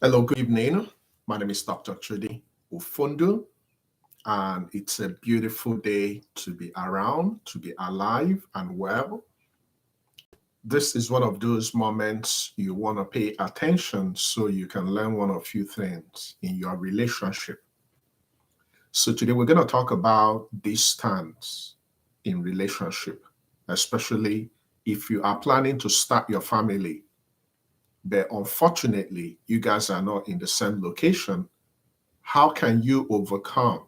Hello, good evening. My name is Dr. Chudi Ufundu, and it's a beautiful day to be around, to be alive and well. This is one of those moments you want to pay attention so you can learn one or few things in your relationship. So today we're going to talk about distance in relationship, especially if you are planning to start your family, but unfortunately you guys are not in the same location. How can you overcome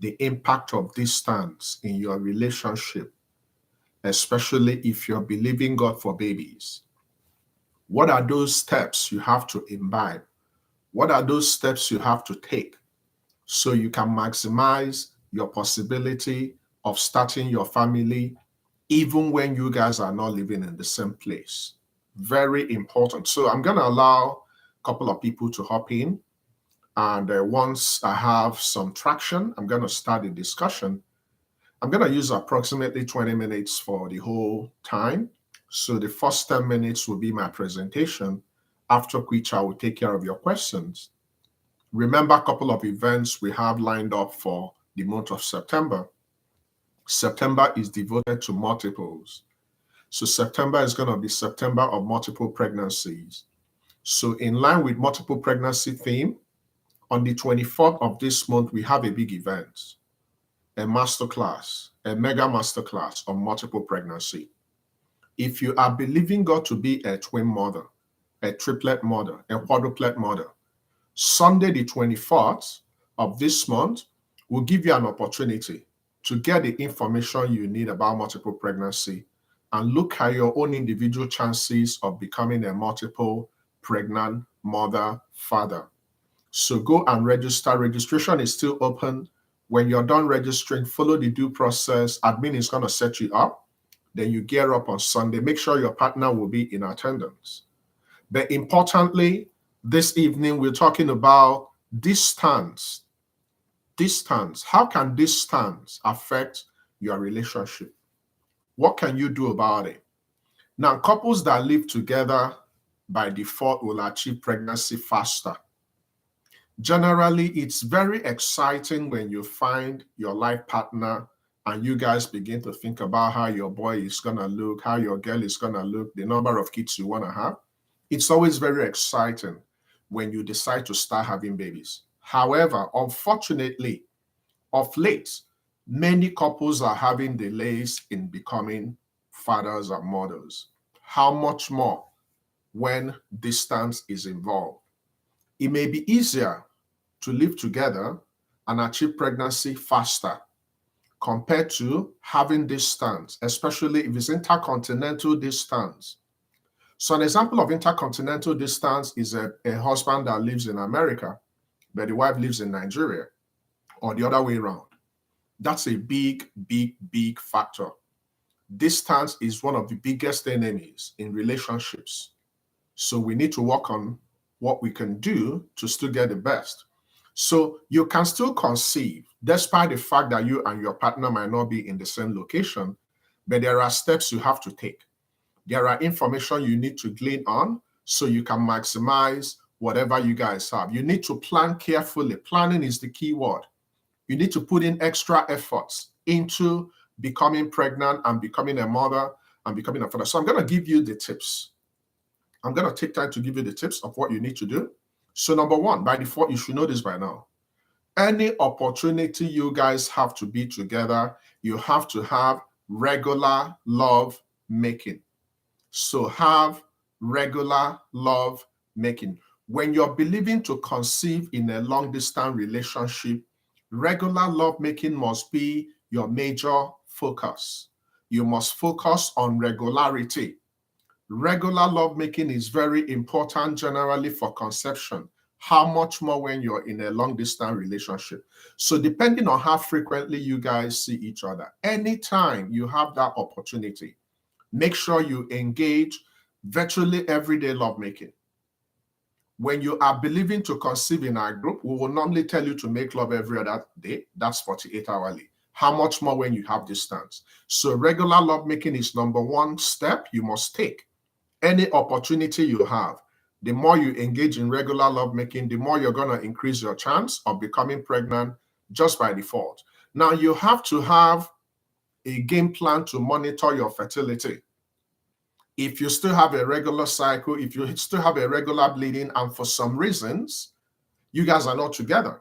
the impact of distance in your relationship, especially if you're believing God for babies? What are those steps you have to imbibe? What are those steps you have to take so you can maximize your possibility of starting your family even when you guys are not living in the same place? Very important. So I'm going to allow a couple of people to hop in. And once I have some traction, I'm going to start the discussion. I'm going to use approximately 20 minutes for the whole time. So the first 10 minutes will be my presentation, after which I will take care of your questions. Remember a couple of events we have lined up for the month of September. September is devoted to multiples. So September is going to be September of multiple pregnancies. So in line with multiple pregnancy theme, on the 24th of this month, we have a big event, a masterclass, a mega masterclass on multiple pregnancy. If you are believing God to be a twin mother, a triplet mother, a quadruplet mother, Sunday the 24th of this month will give you an opportunity to get the information you need about multiple pregnancy and look at your own individual chances of becoming a multiple pregnant mother, father. So go and register. Registration is still open. When you're done registering, follow the due process. Admin is going to set you up. Then you gear up on Sunday. Make sure your partner will be in attendance. But importantly, this evening, we're talking about distance. Distance. How can distance affect your relationship? What can you do about it? Now, couples that live together by default will achieve pregnancy faster. Generally, it's very exciting when you find your life partner and you guys begin to think about how your boy is going to look, how your girl is going to look, the number of kids you want to have. It's always very exciting when you decide to start having babies. However, unfortunately, of late, many couples are having delays in becoming fathers and mothers. How much more when distance is involved? It may be easier to live together and achieve pregnancy faster compared to having distance, especially if it's intercontinental distance. So an example of intercontinental distance is a husband that lives in America, but the wife lives in Nigeria, or the other way around. That's a big, big, big factor. Distance is one of the biggest enemies in relationships. So we need to work on what we can do to still get the best. So you can still conceive, despite the fact that you and your partner might not be in the same location, but there are steps you have to take. There are information you need to glean on so you can maximize whatever you guys have. You need to plan carefully. Planning is the key word. You need to put in extra efforts into becoming pregnant and becoming a mother and becoming a father. So I'm going to give you the tips. I'm going to take time to give you the tips of what you need to do. So number one, by default, you should know this by now. Any opportunity you guys have to be together, you have to have regular love making. So have regular love making. When you're believing to conceive in a long distance relationship, regular love making must be your major focus. You must focus on regularity. Regular lovemaking is very important generally for conception. How much more when you're in a long-distance relationship? So depending on how frequently you guys see each other, anytime you have that opportunity, make sure you engage virtually everyday lovemaking. When you are believing to conceive in our group, we will normally tell you to make love every other day. That's 48 hourly. How much more when you have distance? So regular lovemaking is number one step you must take. Any opportunity you have, the more you engage in regular lovemaking, the more you're going to increase your chance of becoming pregnant just by default. Now, you have to have a game plan to monitor your fertility. If you still have a regular cycle, if you still have a regular bleeding, and for some reasons, you guys are not together,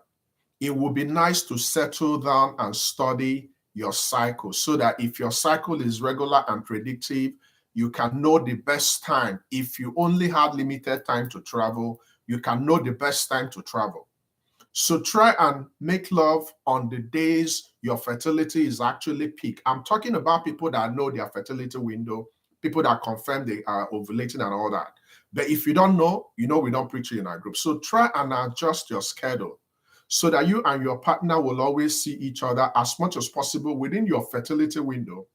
it would be nice to settle down and study your cycle so that if your cycle is regular and predictive, you can know the best time. If you only have limited time to travel, you can know the best time to travel. So try and make love on the days your fertility is actually peak. I'm talking about people that know their fertility window, people that confirm they are ovulating and all that. But if you don't know, we don't preach it in our group. So try and adjust your schedule so that you and your partner will always see each other as much as possible within your fertility window,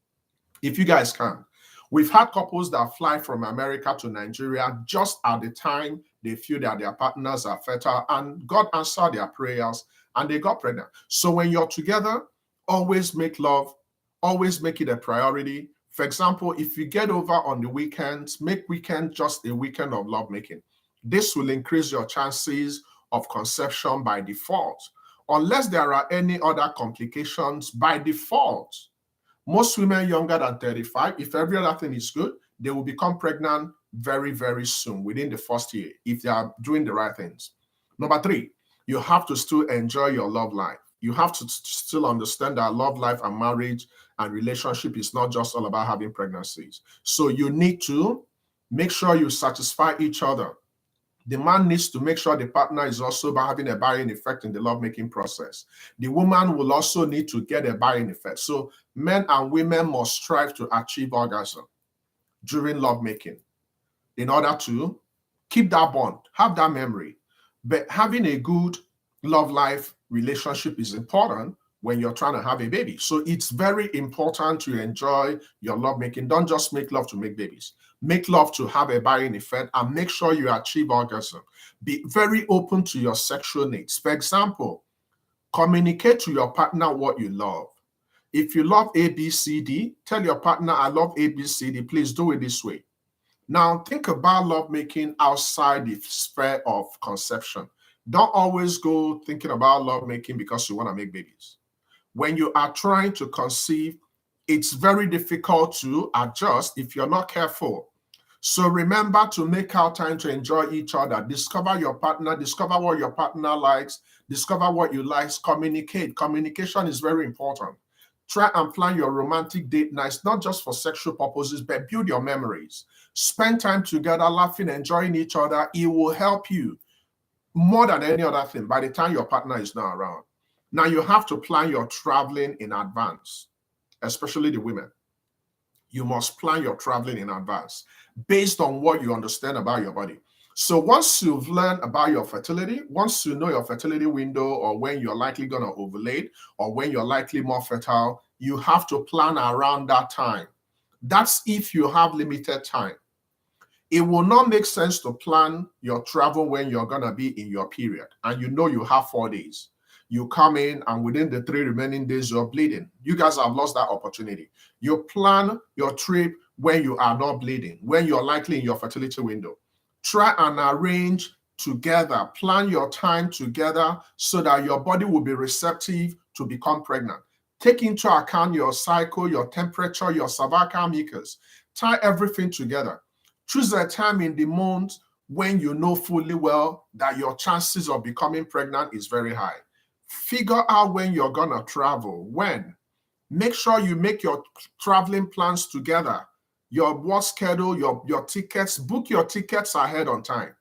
if you guys can. We've had couples that fly from America to Nigeria just at the time they feel that their partners are fertile, and God answered their prayers and they got pregnant. So when you're together, always make love, always make it a priority. For example, if you get over on the weekends, make weekend just a weekend of lovemaking. This will increase your chances of conception by default. Unless there are any other complications, by default, most women younger than 35, if every other thing is good, they will become pregnant very, very soon, within the first year, if they are doing the right things. Number 3, you have to still enjoy your love life. You have to still understand that love life and marriage and relationship is not just all about having pregnancies. So you need to make sure you satisfy each other. The man needs to make sure the partner is also having a buy-in effect in the lovemaking process. The woman will also need to get a buy-in effect. So men and women must strive to achieve orgasm during lovemaking in order to keep that bond, have that memory. But having a good love life relationship is important when you're trying to have a baby. So it's very important to enjoy your lovemaking. Don't just make love to make babies. Make love to have a buy-in effect, and make sure you achieve orgasm. Be very open to your sexual needs. For example, communicate to your partner what you love. If you love A, B, C, D, tell your partner, I love A, B, C, D. Please do it this way. Now, think about lovemaking outside the sphere of conception. Don't always go thinking about lovemaking because you want to make babies. When you are trying to conceive, it's very difficult to adjust if you're not careful. So remember to make out time to enjoy each other. Discover your partner, discover what your partner likes, discover what you like, communicate. Communication is very important. Try and plan your romantic date nights, not just for sexual purposes, but build your memories. Spend time together, laughing, enjoying each other. It will help you more than any other thing by the time your partner is not around. Now, you have to plan your traveling in advance, especially the women. You must plan your traveling in advance based on what you understand about your body. So once you've learned about your fertility, once you know your fertility window, or when you're likely going to ovulate, or when you're likely more fertile, you have to plan around that time. That's if you have limited time. It will not make sense to plan your travel when you're going to be in your period and you have 4 days. You come in and within the 3 remaining days, you're bleeding. You guys have lost that opportunity. You plan your trip when you are not bleeding, when you're likely in your fertility window. Try and arrange together, plan your time together so that your body will be receptive to become pregnant. Take into account your cycle, your temperature, your cervical mucus. Tie everything together. Choose a time in the month when you know fully well that your chances of becoming pregnant is very high. Figure out when you're going to travel. When? Make sure you make your traveling plans together. Your work schedule, your tickets, book your tickets ahead on time.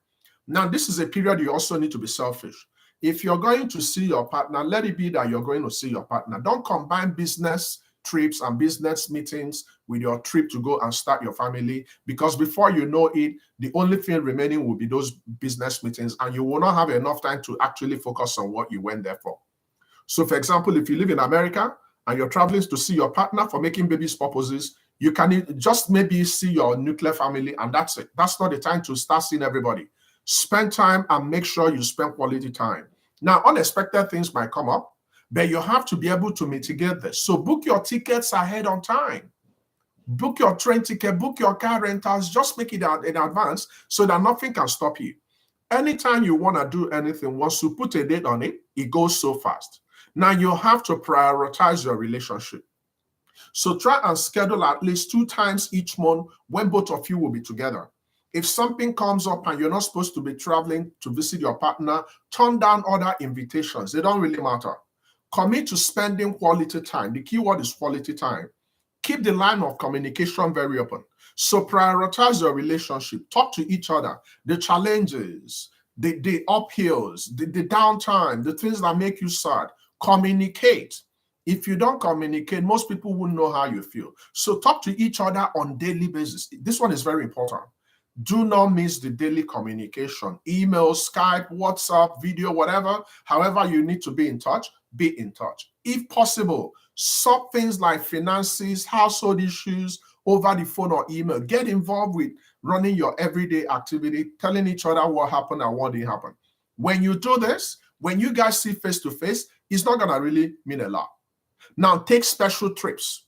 Now, this is a period you also need to be selfish. If you're going to see your partner, let it be that you're going to see your partner. Don't combine business trips and business meetings with your trip to go and start your family, because before you know it, the only thing remaining will be those business meetings, and you will not have enough time to actually focus on what you went there for. So, for example, if you live in America and you're traveling to see your partner for making babies purposes, you can just maybe see your nuclear family, and that's it. That's not the time to start seeing everybody. Spend time and make sure you spend quality time. Now, unexpected things might come up, but you have to be able to mitigate this. So book your tickets ahead on time. Book your train ticket, book your car rentals, just make it out in advance so that nothing can stop you. Anytime you want to do anything, once you put a date on it, it goes so fast. Now you have to prioritize your relationship. So try and schedule at least 2 times each month when both of you will be together. If something comes up and you're not supposed to be traveling to visit your partner, turn down other invitations. They don't really matter. Commit to spending quality time. The key word is quality time. Keep the line of communication very open. So prioritize your relationship. Talk to each other. The challenges, the uphills, the downtime, the things that make you sad. Communicate. If you don't communicate, most people won't know how you feel. So talk to each other on daily basis. This one is very important. Do not miss the daily communication. Email, Skype, WhatsApp, video, whatever. However you need to be in touch, be in touch. If possible, solve things like finances, household issues over the phone or email. Get involved with running your everyday activity, telling each other what happened and what didn't happen. When you do this, when you guys see face to face, it's not going to really mean a lot. Now, take special trips.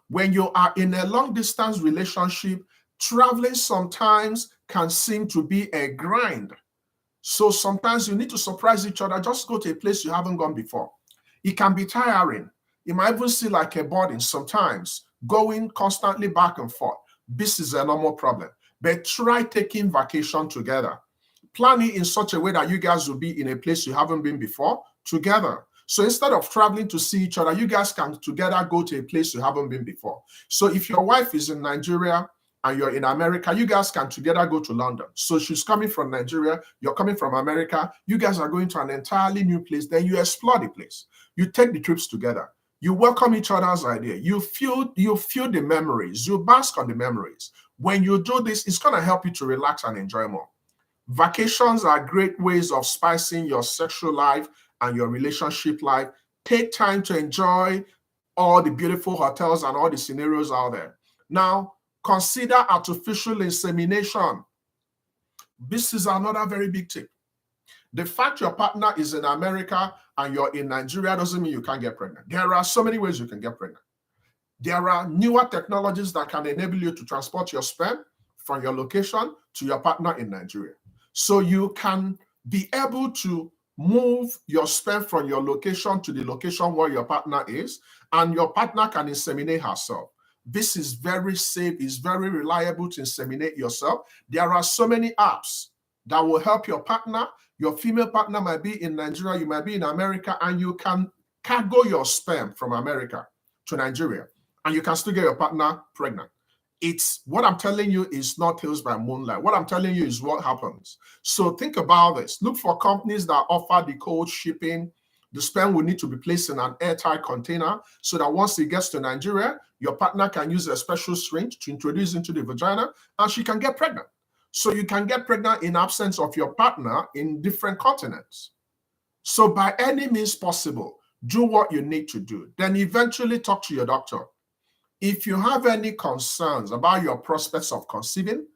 When you are in a long distance relationship, traveling sometimes can seem to be a grind. So sometimes you need to surprise each other. Just go to a place you haven't gone before. It can be tiring. It might even seem like a burden sometimes, going constantly back and forth. This is a normal problem. But try taking vacation together. Plan it in such a way that you guys will be in a place you haven't been before together. So instead of traveling to see each other, you guys can together go to a place you haven't been before. So if your wife is in Nigeria and you're in America, you guys can together go to London. So she's coming from Nigeria, you're coming from America, you guys are going to an entirely new place, then you explore the place. You take the trips together. You welcome each other's idea. You feel the memories. You bask on the memories. When you do this, it's going to help you to relax and enjoy more. Vacations are great ways of spicing your sexual life and your relationship life. Take time to enjoy all the beautiful hotels and all the scenarios out there. Now, consider artificial insemination. This is another very big tip. The fact your partner is in America and you're in Nigeria doesn't mean you can't get pregnant. There are so many ways you can get pregnant. There are newer technologies that can enable you to transport your sperm from your location to your partner in Nigeria. So you can be able to move your sperm from your location to the location where your partner is, and your partner can inseminate herself. This is very safe, it's very reliable to inseminate yourself. There are so many apps that will help your partner. Your female partner might be in Nigeria, you might be in America, and you can cargo your sperm from America to Nigeria, and you can still get your partner pregnant. It's what I'm telling you is not tales by moonlight. What I'm telling you is what happens. So think about this. Look for companies that offer the cold shipping. The sperm will need to be placed in an airtight container so that once it gets to Nigeria, your partner can use a special syringe to introduce into the vagina and she can get pregnant. So you can get pregnant in absence of your partner in different continents. So by any means possible, do what you need to do. Then eventually talk to your doctor. If you have any concerns about your prospects of conceiving,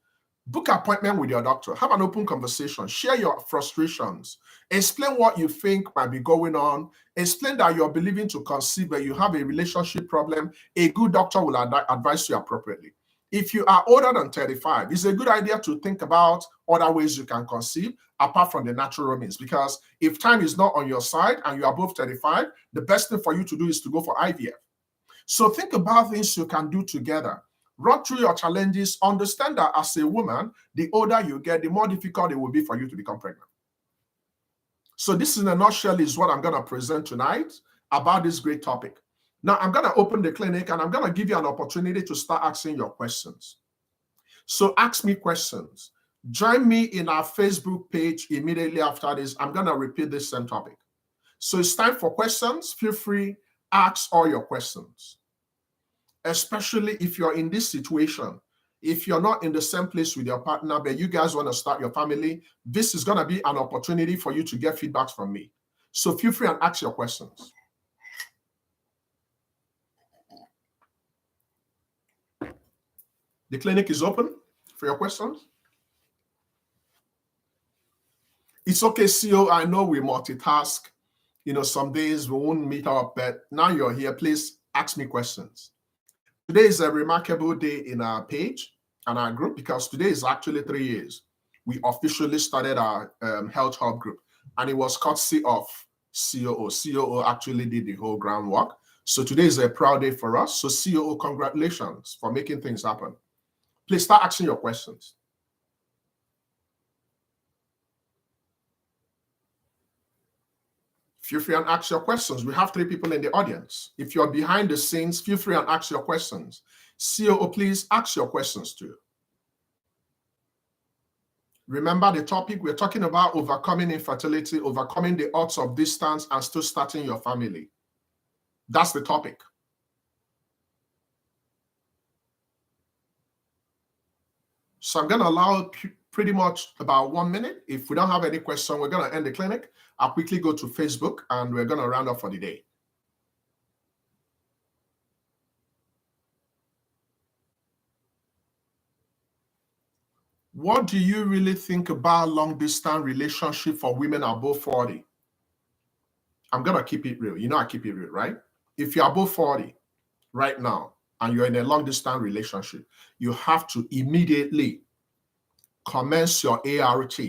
book an appointment with your doctor. Have an open conversation. Share your frustrations. Explain what you think might be going on. Explain that you're believing to conceive, but you have a relationship problem. A good doctor will advise you appropriately. If you are older than 35, it's a good idea to think about other ways you can conceive apart from the natural means. Because if time is not on your side and you are above 35, the best thing for you to do is to go for IVF. So think about things you can do together. Run through your challenges. Understand that as a woman, the older you get, the more difficult it will be for you to become pregnant. So this in a nutshell is what I'm going to present tonight about this great topic. Now, I'm going to open the clinic and I'm going to give you an opportunity to start asking your questions. So ask me questions. Join me in our Facebook page immediately after this. I'm going to repeat this same topic. So it's time for questions. Feel free. Ask all your questions, especially if you're in this situation. If you're not in the same place with your partner, but you guys want to start your family, this is going to be an opportunity for you to get feedback from me. So feel free and ask your questions. The clinic is open for your questions. It's okay, CEO. I know we multitask. Some days we won't meet up, but now you're here. Please ask me questions. Today is a remarkable day in our page and our group because today is actually 3 years we officially started our health hub group, and it was courtesy of COO. COO actually did the whole groundwork. So today is a proud day for us. So COO, congratulations for making things happen. Please start asking your questions. Feel free and ask your questions. We have 3 people in the audience. If you're behind the scenes, feel free and ask your questions. COO, please ask your questions too. Remember the topic, we're talking about overcoming infertility, overcoming the odds of distance, and still starting your family. That's the topic. So I'm going to allow pretty much about 1 minute. If we don't have any question, we're going to end the clinic. I'll quickly go to Facebook and we're going to round up for the day. What do you really think about long-distance relationship for women above 40? I'm going to keep it real. You know I keep it real, right? If you're above 40 right now and you're in a long-distance relationship, you have to immediately commence your ART,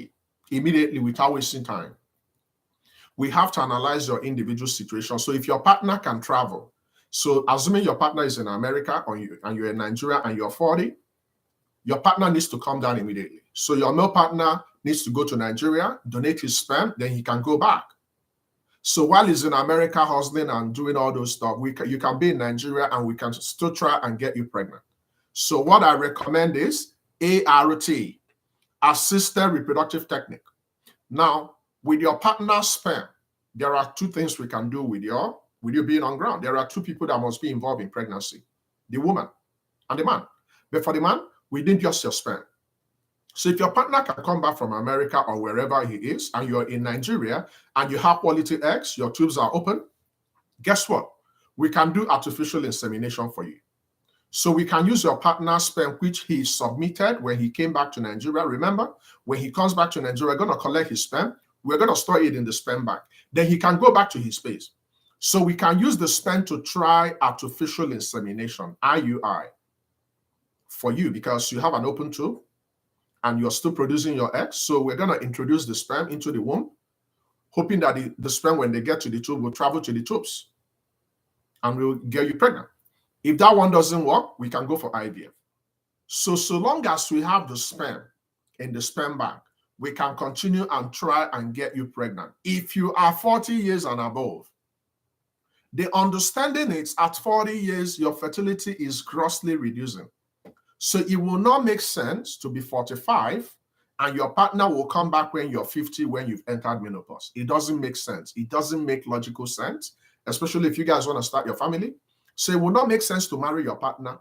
immediately without wasting time. We have to analyze your individual situation. So if your partner can travel, so assuming your partner is in America and you're in Nigeria and you're 40, your partner needs to come down immediately. So your male partner needs to go to Nigeria, donate his sperm, then he can go back. So while he's in America hustling and doing all those stuff, you can be in Nigeria and we can still try and get you pregnant. So what I recommend is ART, assisted reproductive technique. Now, with your partner's sperm, there are 2 things we can do with you being on ground. There are 2 people that must be involved in pregnancy, the woman and the man. But for the man, we need just your sperm. So if your partner can come back from America or wherever he is, and you're in Nigeria, and you have quality eggs, your tubes are open, guess what? We can do artificial insemination for you. So we can use your partner's sperm, which he submitted when he came back to Nigeria. Remember, when he comes back to Nigeria, we're going to collect his sperm. We're going to store it in the sperm bank. Then he can go back to his place. So we can use the sperm to try artificial insemination, IUI, for you because you have an open tube and you're still producing your eggs. So we're going to introduce the sperm into the womb, hoping that the sperm, when they get to the tube, will travel to the tubes and we'll get you pregnant. If that one doesn't work, we can go for IVF. So long as we have the sperm in the sperm bank, we can continue and try and get you pregnant. If you are 40 years and above, the understanding is at 40 years, your fertility is grossly reducing. So it will not make sense to be 45 and your partner will come back when you're 50, when you've entered menopause. It doesn't make sense. It doesn't make logical sense, especially if you guys want to start your family. So it will not make sense to marry your partner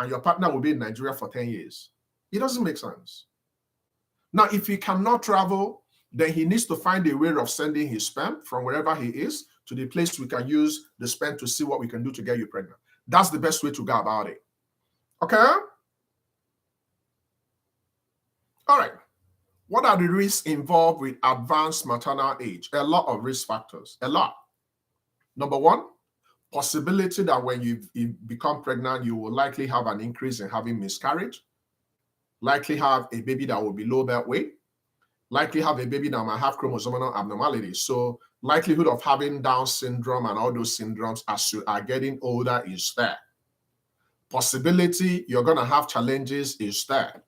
and your partner will be in Nigeria for 10 years. It doesn't make sense. Now, if he cannot travel, then he needs to find a way of sending his sperm from wherever he is to the place we can use the sperm to see what we can do to get you pregnant. That's the best way to go about it. Okay? All right. What are the risks involved with advanced maternal age? A lot of risk factors. A lot. Number 1, possibility that when you become pregnant, you will likely have an increase in having miscarriage, likely have a baby that will be low birth weight, likely have a baby that might have chromosomal abnormalities. So likelihood of having Down syndrome and all those syndromes as you are getting older is there. Possibility you're going to have challenges is there.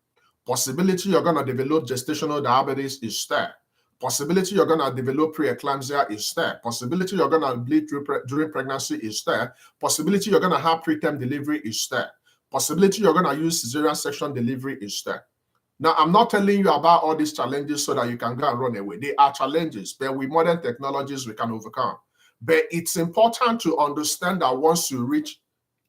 Possibility you're going to develop gestational diabetes is there. Possibility you're going to develop preeclampsia is there. Possibility you're going to bleed during pregnancy is there. Possibility you're going to have preterm delivery is there. Possibility you're going to use cesarean section delivery is there. Now, I'm not telling you about all these challenges so that you can go and run away. They are challenges, but with modern technologies, we can overcome. But it's important to understand that once you reach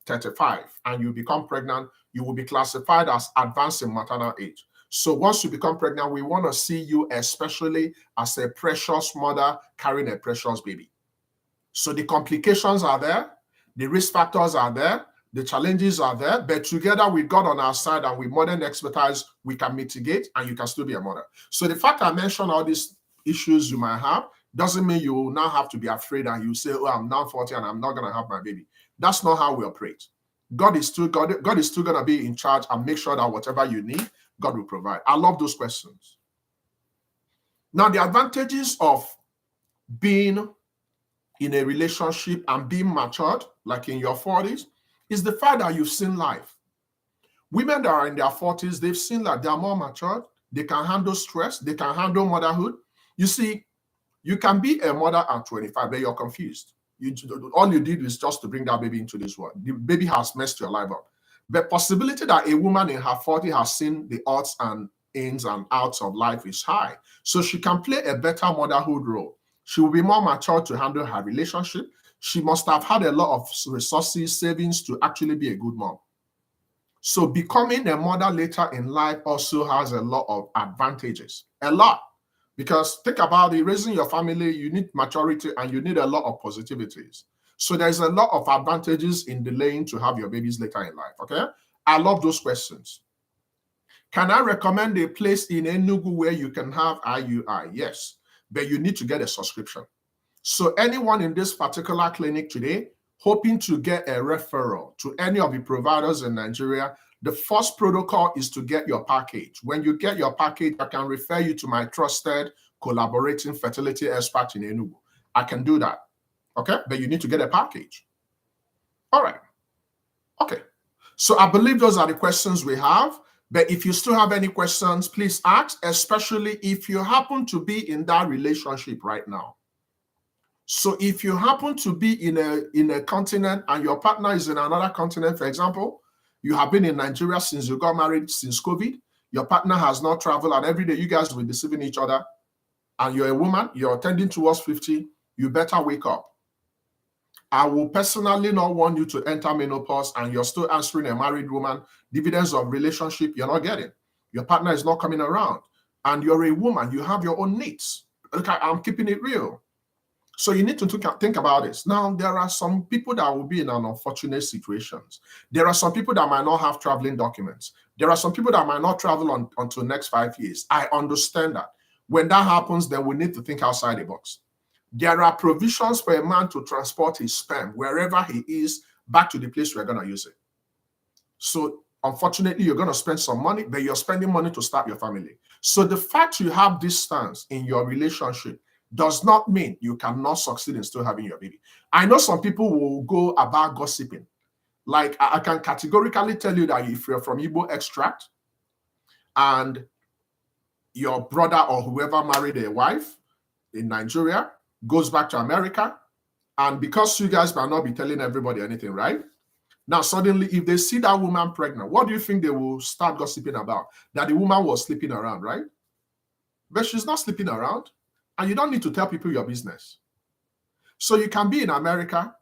35 and you become pregnant, you will be classified as advanced in maternal age. So once you become pregnant, we want to see you especially as a precious mother carrying a precious baby. So the complications are there, the risk factors are there, the challenges are there, but together with God on our side and with modern expertise, we can mitigate and you can still be a mother. So the fact I mentioned all these issues you might have doesn't mean you will now have to be afraid and you say, oh, I'm now 40 and I'm not going to have my baby. That's not how we operate. God is still going to be in charge and make sure that whatever you need, God will provide. I love those questions. Now, the advantages of being in a relationship and being matured, like in your 40s, is the fact that you've seen life. Women that are in their 40s, they've seen that they are more matured. They can handle stress. They can handle motherhood. You see, you can be a mother at 25, but you're confused. All you did is just to bring that baby into this world. The baby has messed your life up. The possibility that a woman in her 40s has seen the odds and ins and outs of life is high. So she can play a better motherhood role. She will be more mature to handle her relationship. She must have had a lot of resources, savings to actually be a good mom. So becoming a mother later in life also has a lot of advantages. A lot. Because think about it, raising your family, you need maturity and you need a lot of positivities. So there's a lot of advantages in delaying to have your babies later in life, okay? I love those questions. Can I recommend a place in Enugu where you can have IUI? Yes, but you need to get a subscription. So anyone in this particular clinic today, hoping to get a referral to any of the providers in Nigeria, the first protocol is to get your package. When you get your package, I can refer you to my trusted collaborating fertility expert in Enugu. I can do that, okay? But you need to get a package. All right, okay. So I believe those are the questions we have. But if you still have any questions, please ask, especially if you happen to be in that relationship right now. So if you happen to be in a continent and your partner is in another continent, for example, you have been in Nigeria since you got married since COVID, your partner has not traveled, and every day you guys will be deceiving each other, and you're a woman, you're tending towards 50, you better wake up. I will personally not want you to enter menopause and you're still answering a married woman, dividends of relationship you're not getting. Your partner is not coming around, and you're a woman, you have your own needs. Okay, I'm keeping it real. So you need to think about this. Now, there are some people that will be in an unfortunate situations. There are some people that might not have traveling documents. There are some people that might not travel until next 5 years. I understand that. When that happens, then we need to think outside the box. There are provisions for a man to transport his sperm wherever he is back to the place we're going to use it. So unfortunately, you're going to spend some money, but you're spending money to start your family. So the fact you have distance in your relationship does not mean you cannot succeed in still having your baby. I know some people will go about gossiping. Like I can categorically tell you that if you're from Igbo extract and your brother or whoever married a wife in Nigeria goes back to America, and because you guys might not be telling everybody anything, right? Now, suddenly, if they see that woman pregnant, what do you think they will start gossiping about? That the woman was sleeping around, right? But she's not sleeping around. And you don't need to tell people your business. So you can be in America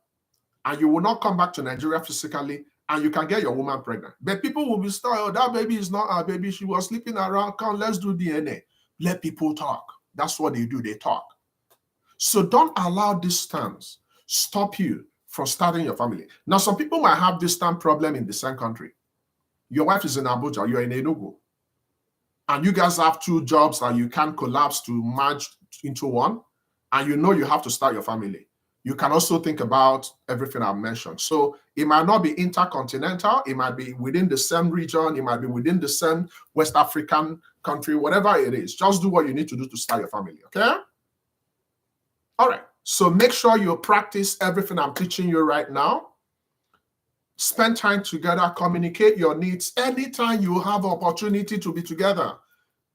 and you will not come back to Nigeria physically and you can get your woman pregnant. But people will be still, oh, that baby is not our baby. She was sleeping around. Come, let's do DNA. Let people talk. That's what they do. They talk. So don't allow distance stop you from starting your family. Now, some people might have distance problem in the same country. Your wife is in Abuja. You're in Enugu. And you guys have two jobs that you can't collapse to merge into one, and you know you have to start your family. You can also think about everything I've mentioned. So it might not be intercontinental, it might be within the same region, it might be within the same West African country, whatever it is. Just do what you need to do to start your family, okay? All right, so make sure you practice everything I'm teaching you right now. Spend time together, communicate your needs. Anytime you have opportunity to be together,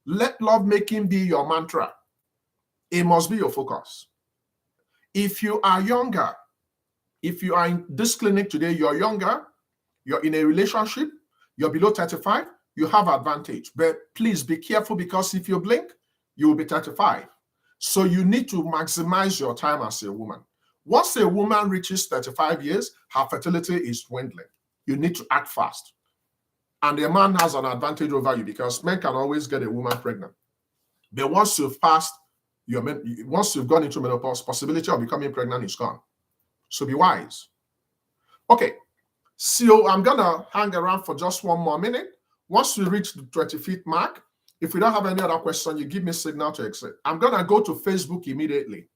let lovemaking be your mantra. It must be your focus. If you are younger, if you are in this clinic today, you're younger, you're in a relationship, you're below 35, you have advantage. But please be careful, because if you blink, you will be 35. So you need to maximize your time as a woman. Once a woman reaches 35 years, her fertility is dwindling. You need to act fast. And a man has an advantage over you because men can always get a woman pregnant. But once you've passed, once you've gone into menopause, possibility of becoming pregnant is gone. So be wise. Okay, so I'm going to hang around for just one more minute. Once we reach the 25th mark, if we don't have any other question, you give me a signal to exit. I'm going to go to Facebook immediately.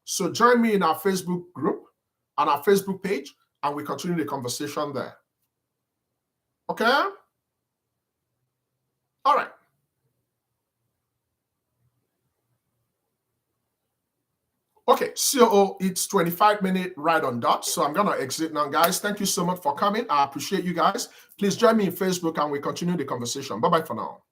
So join me in our Facebook group, on our Facebook page, and we continue the conversation there. Okay? All right. Okay, so it's 25 minutes right on dot. So I'm gonna exit now, guys. Thank you so much for coming. I appreciate you guys. Please join me in Facebook and we continue the conversation. Bye-bye for now.